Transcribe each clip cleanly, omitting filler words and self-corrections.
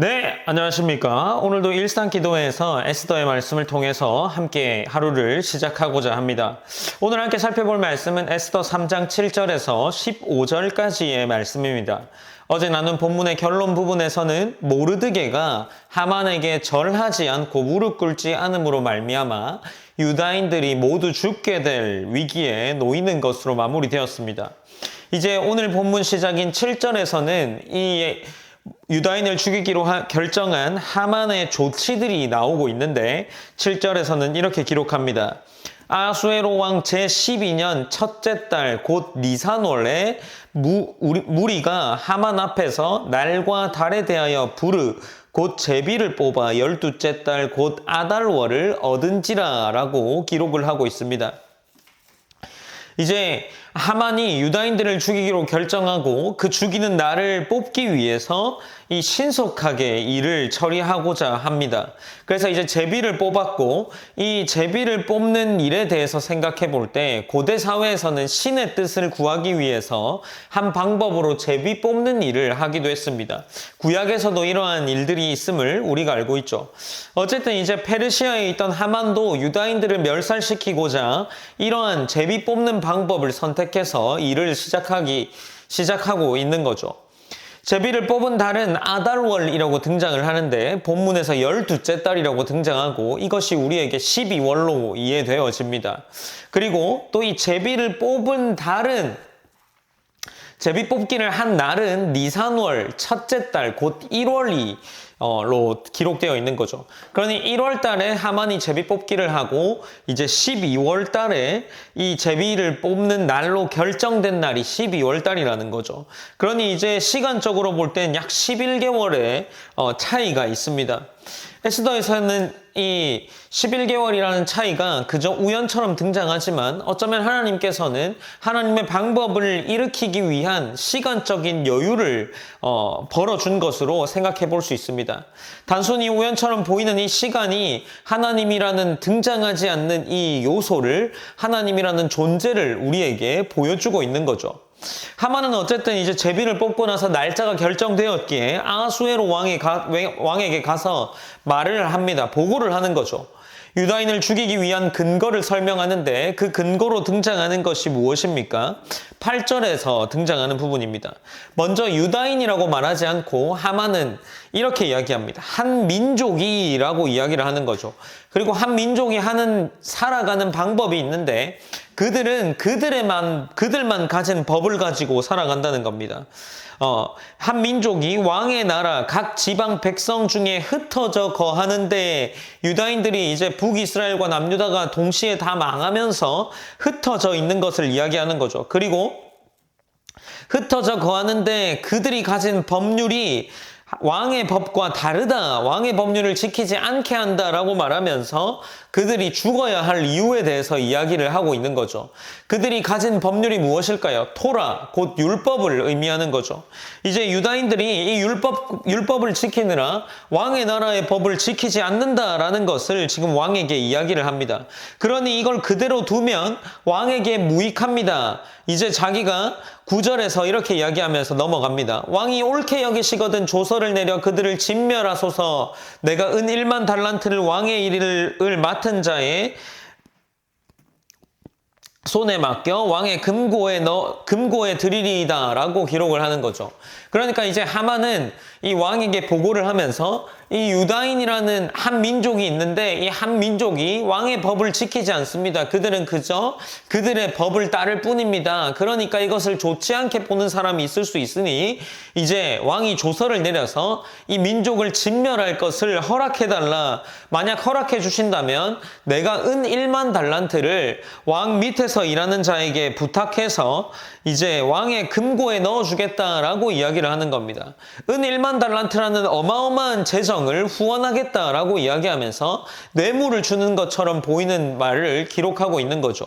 네, 안녕하십니까. 오늘도 일상기도회에서 에스더의 말씀을 통해서 함께 하루를 시작하고자 합니다. 오늘 함께 살펴볼 말씀은 에스더 3장 7절에서 15절까지의 말씀입니다. 어제 나눈 본문의 결론 부분에서는 모르드게가 하만에게 절하지 않고 무릎 꿇지 않음으로 말미암아 유다인들이 모두 죽게 될 위기에 놓이는 것으로 마무리되었습니다. 이제 오늘 본문 시작인 7절에서는 이 유다인을 죽이기로 결정한 하만의 조치들이 나오고 있는데 7절에서는 이렇게 기록합니다. 아수에로 왕 제12년 첫째 달 곧 니산월에 무리가 하만 앞에서 날과 달에 대하여 부르 곧 제비를 뽑아 12째 달 곧 아달월을 얻은지라 라고 기록을 하고 있습니다. 이제 하만이 유다인들을 죽이기로 결정하고 그 죽이는 날을 뽑기 위해서 이 신속하게 일을 처리하고자 합니다. 그래서 이제 제비를 뽑았고 이 제비를 뽑는 일에 대해서 생각해 볼 때 고대 사회에서는 신의 뜻을 구하기 위해서 한 방법으로 제비 뽑는 일을 하기도 했습니다. 구약에서도 이러한 일들이 있음을 우리가 알고 있죠. 어쨌든 이제 페르시아에 있던 하만도 유다인들을 멸살시키고자 이러한 제비 뽑는 방법을 선택해서 일을 시작하고 있는 거죠. 제비를 뽑은 달은 아달월이라고 등장을 하는데 본문에서 12째 달이라고 등장하고 이것이 우리에게 12월로 이해되어집니다. 그리고 또 이 제비를 뽑은 달은 제비 뽑기를 한 날은 니산월 첫째 달 곧 1월이 로 기록되어 있는 거죠. 그러니 1월 달에 하만이 제비 뽑기를 하고 이제 12월 달에 이 제비를 뽑는 날로 결정된 날이 12월 달이라는 거죠. 그러니 이제 시간적으로 볼 땐 약 11개월의 차이가 있습니다. 에스더에서는 이 11개월이라는 차이가 그저 우연처럼 등장하지만 어쩌면 하나님께서는 하나님의 방법을 일으키기 위한 시간적인 여유를 벌어준 것으로 생각해 볼 수 있습니다. 단순히 우연처럼 보이는 이 시간이 하나님이라는 등장하지 않는 이 요소를 하나님이라는 존재를 우리에게 보여주고 있는 거죠. 하만은 어쨌든 이제 제비를 뽑고 나서 날짜가 결정되었기에 아하수에로 왕에게 가서 말을 합니다. 보고를 하는 거죠. 유다인을 죽이기 위한 근거를 설명하는데 그 근거로 등장하는 것이 무엇입니까? 8절에서 등장하는 부분입니다. 먼저 유다인이라고 말하지 않고 하만은 이렇게 이야기합니다. 한 민족이라고 이야기를 하는 거죠. 그리고 한 민족이 살아가는 방법이 있는데 그들은 그들만 가진 법을 가지고 살아간다는 겁니다. 한 민족이 왕의 나라 각 지방 백성 중에 흩어져 거하는데 유다인들이 이제 북이스라엘과 남유다가 동시에 다 망하면서 흩어져 있는 것을 이야기하는 거죠. 그리고 흩어져 거하는데 그들이 가진 법률이 왕의 법과 다르다. 왕의 법률을 지키지 않게 한다라고 말하면서 그들이 죽어야 할 이유에 대해서 이야기를 하고 있는 거죠. 그들이 가진 법률이 무엇일까요? 토라, 곧 율법을 의미하는 거죠. 이제 유다인들이 이 율법을 지키느라 왕의 나라의 법을 지키지 않는다라는 것을 지금 왕에게 이야기를 합니다. 그러니 이걸 그대로 두면 왕에게 무익합니다. 이제 자기가 9절에서 이렇게 이야기하면서 넘어갑니다. 왕이 옳게 여기시거든 조서를 내려 그들을 진멸하소서. 내가 은 1만 달란트를 왕의 일을 맡은 자의 손에 맡겨 왕의 금고에 드리리이다 라고 기록을 하는 거죠. 그러니까 이제 하만은 이 왕에게 보고를 하면서 이 유다인이라는 한 민족이 있는데 이 한 민족이 왕의 법을 지키지 않습니다. 그들은 그저 그들의 법을 따를 뿐입니다. 그러니까 이것을 좋지 않게 보는 사람이 있을 수 있으니 이제 왕이 조서를 내려서 이 민족을 진멸할 것을 허락해달라. 만약 허락해 주신다면 내가 은 1만 달란트를 왕 밑에서 일하는 자에게 부탁해서 이제 왕의 금고에 넣어주겠다라고 이야기를 하는 겁니다. 은 1만 달란트라는 어마어마한 재정을 후원하겠다라고 이야기하면서 뇌물을 주는 것처럼 보이는 말을 기록하고 있는 거죠.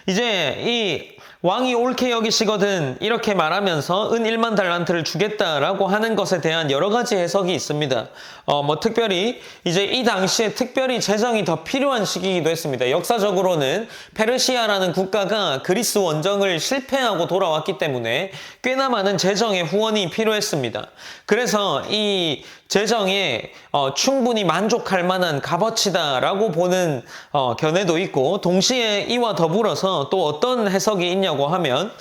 이제 이 왕이 옳게 여기시거든 이렇게 말하면서 은 1만 달란트를 주겠다라고 하는 것에 대한 여러 가지 해석이 있습니다. 특별히 이제 이 당시에 특별히 재정이 더 필요한 시기이기도 했습니다. 역사적으로는 페르시아라는 국가가 그리스 원정을 실패하고 돌아왔기 때문에 꽤나 많은 재정의 후원이 필요했습니다. 그래서 이 재정에 충분히 만족할 만한 값어치다라고 보는 견해도 있고, 동시에 이와 더불어서 또 어떤 해석이 있냐고 하면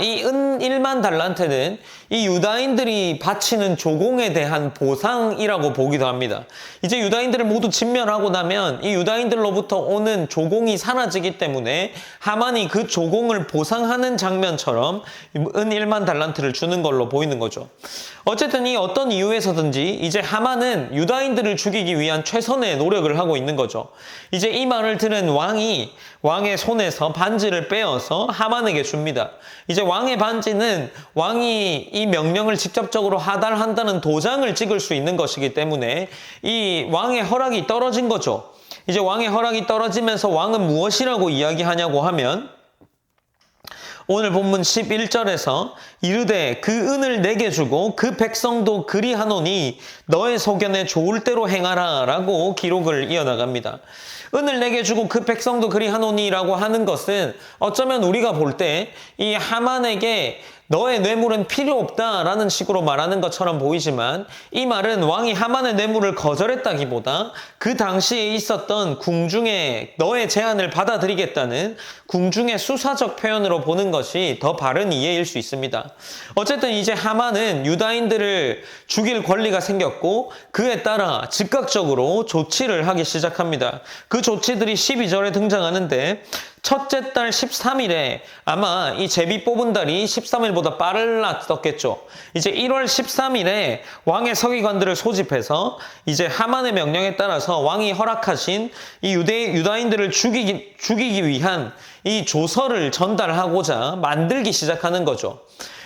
이 은 1만 달란트는 이 유다인들이 바치는 조공에 대한 보상이라고 보기도 합니다. 이제 유다인들을 모두 진멸하고 나면 이 유다인들로부터 오는 조공이 사라지기 때문에 하만이 그 조공을 보상하는 장면처럼 은 1만 달란트를 주는 걸로 보이는 거죠. 어쨌든 이 어떤 이유에서든지 이제 하만은 유다인들을 죽이기 위한 최선의 노력을 하고 있는 거죠. 이제 이 말을 들은 왕의 손에서 반지를 빼어서 하만에게 줍니다. 이제 왕의 반지는 왕이 이 명령을 직접적으로 하달한다는 도장을 찍을 수 있는 것이기 때문에 이 왕의 허락이 떨어진 거죠. 이제 왕의 허락이 떨어지면서 왕은 무엇이라고 이야기하냐고 하면, 오늘 본문 11절에서 이르되 그 은을 내게 주고 그 백성도 그리하노니 너의 소견에 좋을 대로 행하라 라고 기록을 이어나갑니다. 은을 내게 주고 그 백성도 그리하노니 라고 하는 것은 어쩌면 우리가 볼 때 이 하만에게 너의 뇌물은 필요 없다라는 식으로 말하는 것처럼 보이지만, 이 말은 왕이 하만의 뇌물을 거절했다기보다 그 당시에 있었던 궁중의 너의 제안을 받아들이겠다는 궁중의 수사적 표현으로 보는 것이 더 바른 이해일 수 있습니다. 어쨌든 이제 하만은 유다인들을 죽일 권리가 생겼고 그에 따라 즉각적으로 조치를 하기 시작합니다. 그 조치들이 12절에 등장하는데, 첫째 달 13일에 아마 이 제비 뽑은 달이 13일보다 빨랐었겠죠. 이제 1월 13일에 왕의 서기관들을 소집해서 이제 하만의 명령에 따라서 왕이 허락하신 이 유다인들을 죽이기 위한 이 조서를 전달하고자 만들기 시작하는 거죠.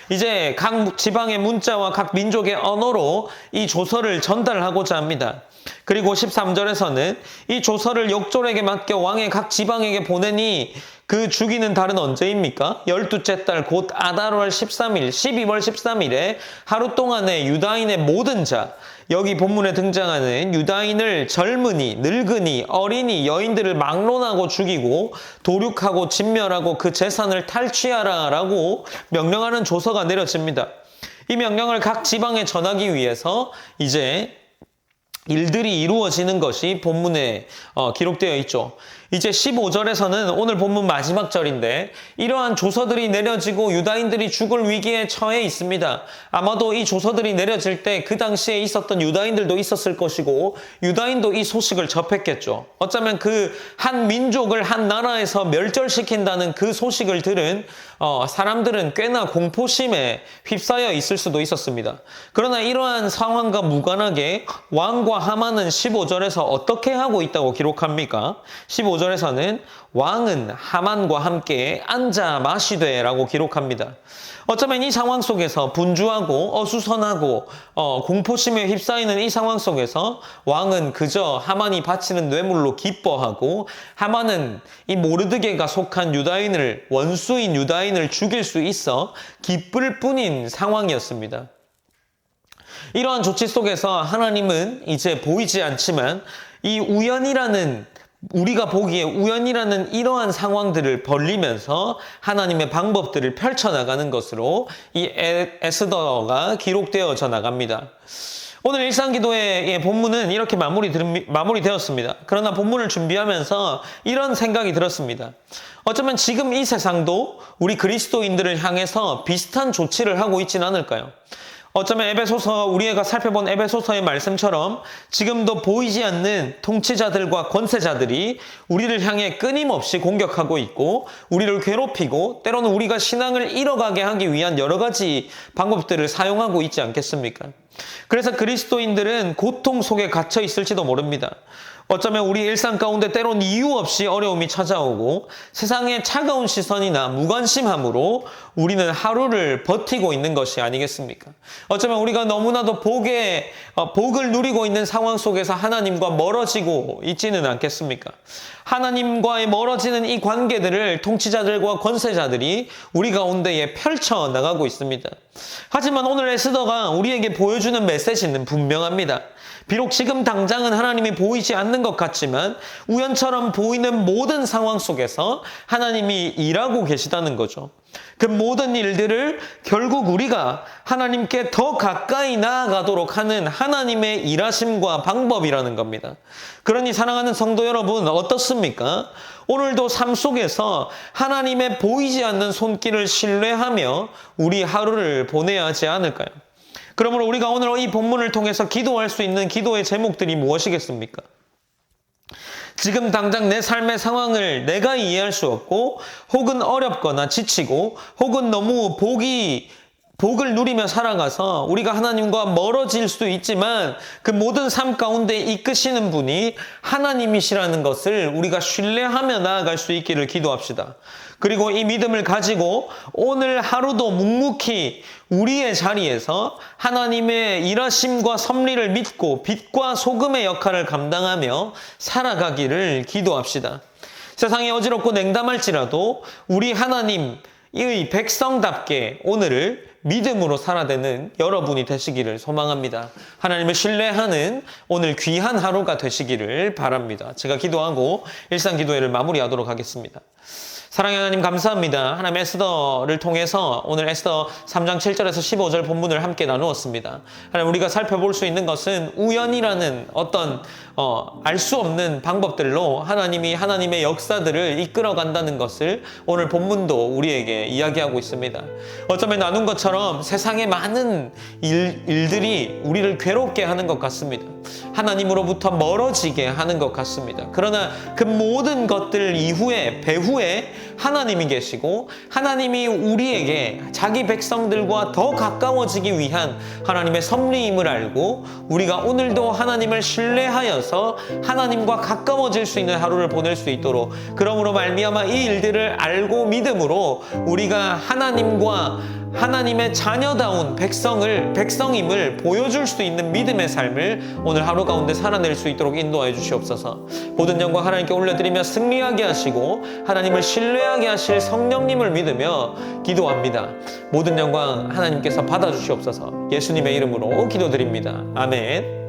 이제 각 지방의 문자와 각 민족의 언어로 이 조서를 전달하고자 합니다. 그리고 13절에서는 이 조서를 역졸에게 맡겨 왕의 각 지방에게 보내니 그 죽이는 달은 언제입니까? 12째 달 곧 아달월 13일, 12월 13일에 하루 동안에 유다인의 모든 자, 여기 본문에 등장하는 유다인을 젊은이, 늙은이, 어린이, 여인들을 막론하고 죽이고 도륙하고 진멸하고 그 재산을 탈취하라 라고 명령하는 조서가 내려집니다. 이 명령을 각 지방에 전하기 위해서 이제 일들이 이루어지는 것이 본문에 기록되어 있죠. 이제 15절에서는 오늘 본문 마지막 절인데, 이러한 조서들이 내려지고 유다인들이 죽을 위기에 처해 있습니다. 아마도 이 조서들이 내려질 때 그 당시에 있었던 유다인들도 있었을 것이고 유다인도 이 소식을 접했겠죠. 어쩌면 그 한 민족을 한 나라에서 멸절시킨다는 그 소식을 들은 사람들은 꽤나 공포심에 휩싸여 있을 수도 있었습니다. 그러나 이러한 상황과 무관하게 왕과 하만은 15절에서 어떻게 하고 있다고 기록합니까? 15절에서는 왕은 하만과 함께 앉아 마시되 라고 기록합니다. 어쩌면 이 상황 속에서 분주하고 어수선하고 공포심에 휩싸이는 이 상황 속에서 왕은 그저 하만이 바치는 뇌물로 기뻐하고, 하만은 이 모르드게가 속한 유다인을, 원수인 유다인을 죽일 수 있어 기쁠 뿐인 상황이었습니다. 이러한 조치 속에서 하나님은 이제 보이지 않지만 이 우리가 보기에 우연이라는 이러한 상황들을 벌리면서 하나님의 방법들을 펼쳐나가는 것으로 이 에스더가 기록되어져 나갑니다. 오늘 일상기도의 본문은 이렇게 마무리되었습니다. 그러나 본문을 준비하면서 이런 생각이 들었습니다. 어쩌면 지금 이 세상도 우리 그리스도인들을 향해서 비슷한 조치를 하고 있지는 않을까요? 어쩌면 우리가 살펴본 에베소서의 말씀처럼 지금도 보이지 않는 통치자들과 권세자들이 우리를 향해 끊임없이 공격하고 있고 우리를 괴롭히고 때로는 우리가 신앙을 잃어가게 하기 위한 여러 가지 방법들을 사용하고 있지 않겠습니까? 그래서 그리스도인들은 고통 속에 갇혀 있을지도 모릅니다. 어쩌면 우리 일상 가운데 때론 이유 없이 어려움이 찾아오고 세상의 차가운 시선이나 무관심함으로 우리는 하루를 버티고 있는 것이 아니겠습니까? 어쩌면 우리가 너무나도 복을 누리고 있는 상황 속에서 하나님과 멀어지고 있지는 않겠습니까? 하나님과의 멀어지는 이 관계들을 통치자들과 권세자들이 우리 가운데에 펼쳐 나가고 있습니다. 하지만 오늘 에스더가 우리에게 보여주는 메시지는 분명합니다. 비록 지금 당장은 하나님이 보이지 않는 것 같지만 우연처럼 보이는 모든 상황 속에서 하나님이 일하고 계시다는 거죠. 그 모든 일들을 결국 우리가 하나님께 더 가까이 나아가도록 하는 하나님의 일하심과 방법이라는 겁니다. 그러니 사랑하는 성도 여러분, 어떻습니까? 오늘도 삶 속에서 하나님의 보이지 않는 손길을 신뢰하며 우리 하루를 보내야 하지 않을까요? 그러므로 우리가 오늘 이 본문을 통해서 기도할 수 있는 기도의 제목들이 무엇이겠습니까? 지금 당장 내 삶의 상황을 내가 이해할 수 없고 혹은 어렵거나 지치고 혹은 너무 복을 누리며 살아가서 우리가 하나님과 멀어질 수도 있지만 그 모든 삶 가운데 이끄시는 분이 하나님이시라는 것을 우리가 신뢰하며 나아갈 수 있기를 기도합시다. 그리고 이 믿음을 가지고 오늘 하루도 묵묵히 우리의 자리에서 하나님의 일하심과 섭리를 믿고 빛과 소금의 역할을 감당하며 살아가기를 기도합시다. 세상이 어지럽고 냉담할지라도 우리 하나님의 백성답게 오늘을 믿음으로 살아내는 여러분이 되시기를 소망합니다. 하나님을 신뢰하는 오늘 귀한 하루가 되시기를 바랍니다. 제가 기도하고 일상기도회를 마무리하도록 하겠습니다. 사랑의 하나님 감사합니다. 하나님 에스더를 통해서 오늘 에스더 3장 7절에서 15절 본문을 함께 나누었습니다. 하나님 우리가 살펴볼 수 있는 것은 우연이라는 어떤 알 수 없는 방법들로 하나님이 하나님의 역사들을 이끌어간다는 것을 오늘 본문도 우리에게 이야기하고 있습니다. 어쩌면 나눈 것처럼 세상의 많은 일들이 우리를 괴롭게 하는 것 같습니다. 하나님으로부터 멀어지게 하는 것 같습니다. 그러나 그 모든 것들 배후에 하나님이 계시고 하나님이 우리에게 자기 백성들과 더 가까워지기 위한 하나님의 섭리임을 알고 우리가 오늘도 하나님을 신뢰하여서 하나님과 가까워질 수 있는 하루를 보낼 수 있도록 그러므로 말미암아 이 일들을 알고 믿음으로 우리가 하나님의 자녀다운 백성임을 보여줄 수 있는 믿음의 삶을 오늘 하루 가운데 살아낼 수 있도록 인도하여 주시옵소서. 모든 영광 하나님께 올려드리며 승리하게 하시고 하나님을 신뢰하게 하실 성령님을 믿으며 기도합니다. 모든 영광 하나님께서 받아주시옵소서. 예수님의 이름으로 기도드립니다. 아멘.